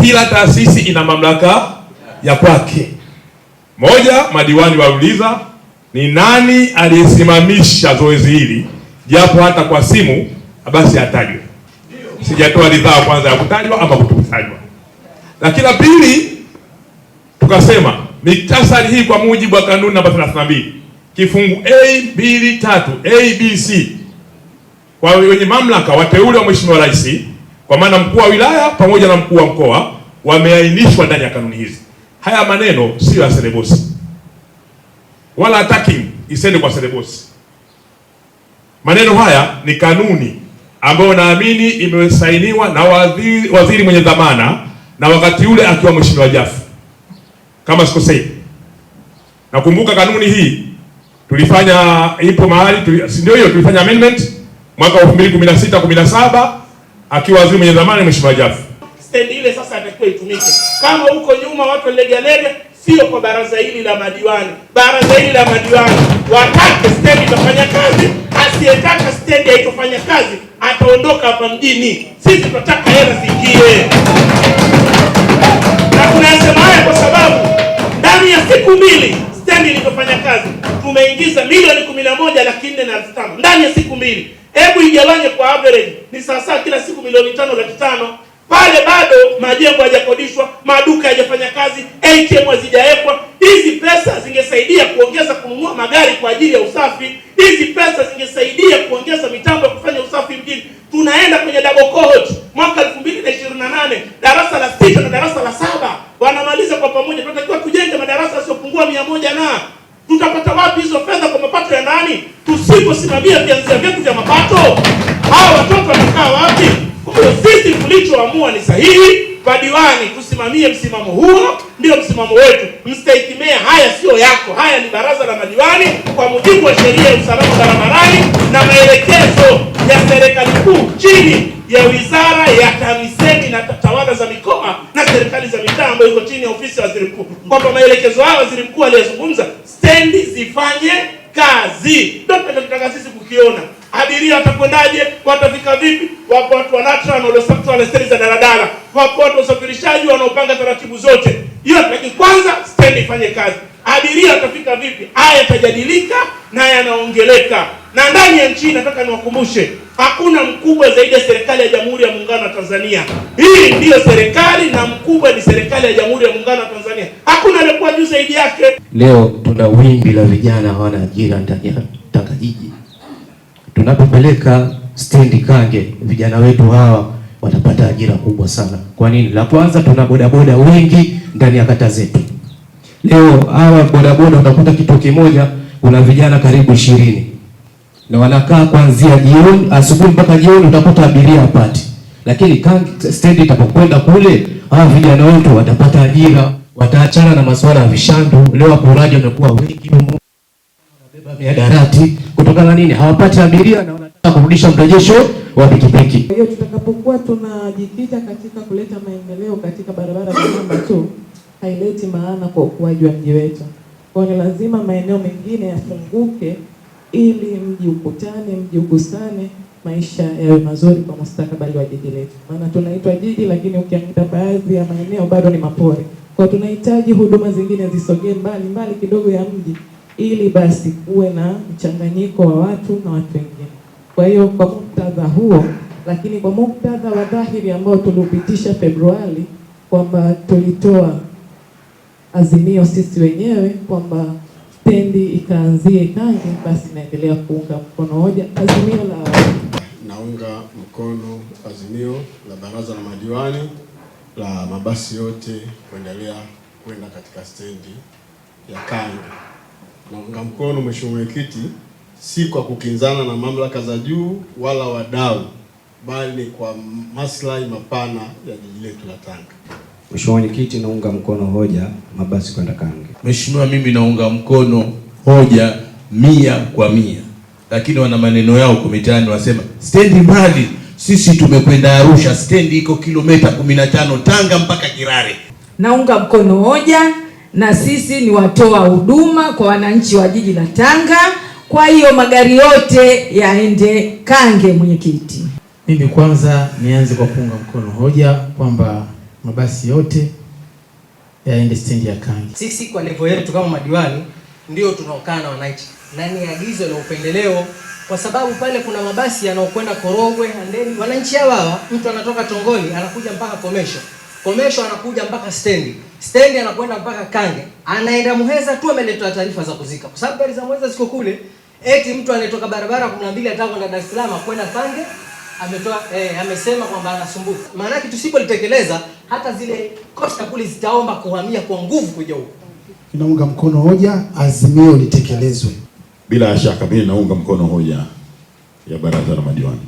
kila taasisi ina mamlaka ya kwake. Moja, madiwani wauliza ni nani aliyesimamisha zoezi hili, japo hata kwa simu basi atajwe. Sijatoa ridhaa kwanza ya kutajwa ama kutokutajwa. Lakini la pili, tukasema miktasari hii kwa mujibu wa kanuni namba 32 kifungu A, B, 3, A, B, C, kwa wenye mamlaka wateule wa Mheshimiwa Rais, kwa maana mkuu wa wilaya pamoja na mkuu wa mkoa, wameainishwa ndani ya kanuni hizi. Haya maneno sio ya selebosi, wala attacking isende kwa selebosi. Maneno haya ni kanuni ambayo naamini imesainiwa na waziri mwenye dhamana, na wakati ule akiwa Mheshimiwa Jafo, kama sikosei. Nakumbuka kanuni hii tulifanya, ipo mahali si ndio hiyo, tulifanya amendment mwaka 2016-17 akiwa waziri mwenye dhamana Mheshimiwa Jafo. Stendi ile sasa atakiwa itumike. Kama huko nyuma watu legelege, sio kwa baraza hili la madiwani. Baraza hili la madiwani wataka stendi itafanya kazi, asiyetaka stendi haitofanya kazi ataondoka hapa mjini. Sisi tunataka hela zingie. Na tunasema haya kwa sababu ndani ya siku mbili stendi ilifanya kazi tumeingiza milioni 11,405 ndani ya siku mbili. Hebu igawanye kwa average ni sasa kila siku milioni 5,500,000. Pale bado majengo hayajakodishwa, maduka hayajafanya kazi, ATM hazijawekwa. Hizi pesa zingesaidia kuongeza kununua magari kwa ajili ya usafi. Hizi pesa zingesaidia kuongeza mitambo ya kufanya usafi mjini. Tunaenda kwenye double cohort mwaka 2028, darasa la 6 na darasa la 7 wanamaliza kwa pamoja. Tunatakiwa tujenge madarasa yasiyopungua 100 na tutapata wapi hizo fedha kwa mapato ya ndani tusiposimamia vyanzo vyetu vya mapato? Hao watoto wanakaa wapi? Kwa sisi tulichoamua ni sahihi. Madiwani tusimamie msimamo huo, ndio msimamo wetu. Mstahikimea haya sio yako, haya ni baraza la madiwani kwa mujibu wa sheria ya usalama barabarani na maelekezo ya serikali kuu chini ya wizara ya TAMISEMI na tawala za mikoa na serikali za mitaa ambayo iko chini ya ofisi ya waziri mkuu, kwamba maelekezo haya waziri mkuu aliyezungumza stendi zifanye kazi. Ndio tunataka sisi kukiona. Abiria watakwendaje? Watafika vipi? Wapo watu wa LATRA wanaosafiri wale stendi za daladala, wapo watu usafirishaji wanaopanga taratibu zote. Hiyo lakini kwanza stendi ifanye kazi. Abiria watafika vipi? Haya yatajadilika na yanaongeleka. Na ndani ya nchi nataka niwakumbushe, hakuna mkubwa zaidi ya serikali ya Jamhuri ya Muungano wa Tanzania. Hii ndiyo serikali na mkubwa ni serikali ya Jamhuri ya Muungano wa Tanzania. Hakuna aliyekuwa juu zaidi yake. Leo tuna wimbi la vijana hawana ajira ndani ya Tanga jiji. Tunapopeleka stendi Kange, vijana wetu hawa watapata ajira kubwa sana. Kwa nini? La kwanza, tuna bodaboda wengi ndani ya kata zetu. Leo hawa bodaboda utakuta kituo kimoja kuna vijana karibu 20. Na wanakaa kuanzia jioni, asubuhi mpaka jioni, utakuta abiria hapati. Lakini Kange stendi itapokwenda kule, hawa vijana wetu watapata ajira, wataachana na masuala ya vishandu. Leo waporaji wamekuwa wengi, wanabeba miadarati kutokana nini? Hawapati abiria na wanataka kurudisha mrejesho wa pikipiki. Kwa hiyo tutakapokuwa tunajikita katika kuleta maendeleo katika barabara za namba tu, haileti maana kwa ukuaji wa mji wetu. Kwa hiyo lazima maeneo mengine yafunguke ili mji ukutane, mji ukusane, maisha yawe mazuri kwa mustakabali wa jiji letu. Maana tunaitwa jiji lakini ukiangalia baadhi ya maeneo bado ni mapori. Kwa hiyo tunahitaji huduma zingine zisogee mbali kidogo ya mji ili basi kuwe na mchanganyiko wa watu na watu wengine. Kwa hiyo kwa muktadha huo, lakini kwa muktadha wa dhahiri ambao tulipitisha Februari kwamba tulitoa azimio sisi wenyewe kwamba stendi ikaanzie Kange, basi naendelea kuunga mkono hoja azimio la naunga mkono azimio la baraza la madiwani la mabasi yote kuendelea kwenda katika stendi ya Kange. Naunga mkono Mheshimiwa Mwenyekiti, si kwa kukinzana na mamlaka za juu wala wadau, bali kwa maslahi mapana ya jiji letu la Tanga. Mheshimiwa Mwenyekiti, naunga mkono hoja mabasi kwenda Kange. Mheshimiwa, mimi naunga mkono hoja 100%. Lakini wana maneno yao kumitaani wasema stendi mbali. Sisi tumekwenda Arusha, stendi iko kilomita 15 Tanga mpaka Kirare. Naunga mkono hoja, na sisi ni watoa huduma kwa wananchi wa jiji la Tanga. Kwa hiyo magari yote yaende Kange. Mwenyekiti, mimi kwanza nianze kwa kuunga mkono hoja kwamba mabasi yote yaende stendi ya Kange. Sisi kwa level yetu kama madiwani ndio tunaokaa na wananchi, na ni agizo la upendeleo, kwa sababu pale kuna mabasi yanaokwenda Korogwe, Handeni. Wananchi hawa, mtu anatoka Tongoni anakuja mpaka Komesho anakuja mpaka stendi anakwenda mpaka Kange, anaenda Muheza tu ameleta taarifa za kuzika, kwa sababu gari za Muheza ziko kule. Eti mtu anatoka barabara 12 anataka kwenda Dar es Salaam kwenda Kange, amesema kwamba anasumbuka. Maana yake tusipolitekeleza hata zile kosta kule zitaomba kuhamia kwa nguvu kuja huko. Naunga mkono hoja azimio litekelezwe. Bila shaka mimi naunga mkono hoja ya baraza la madiwani.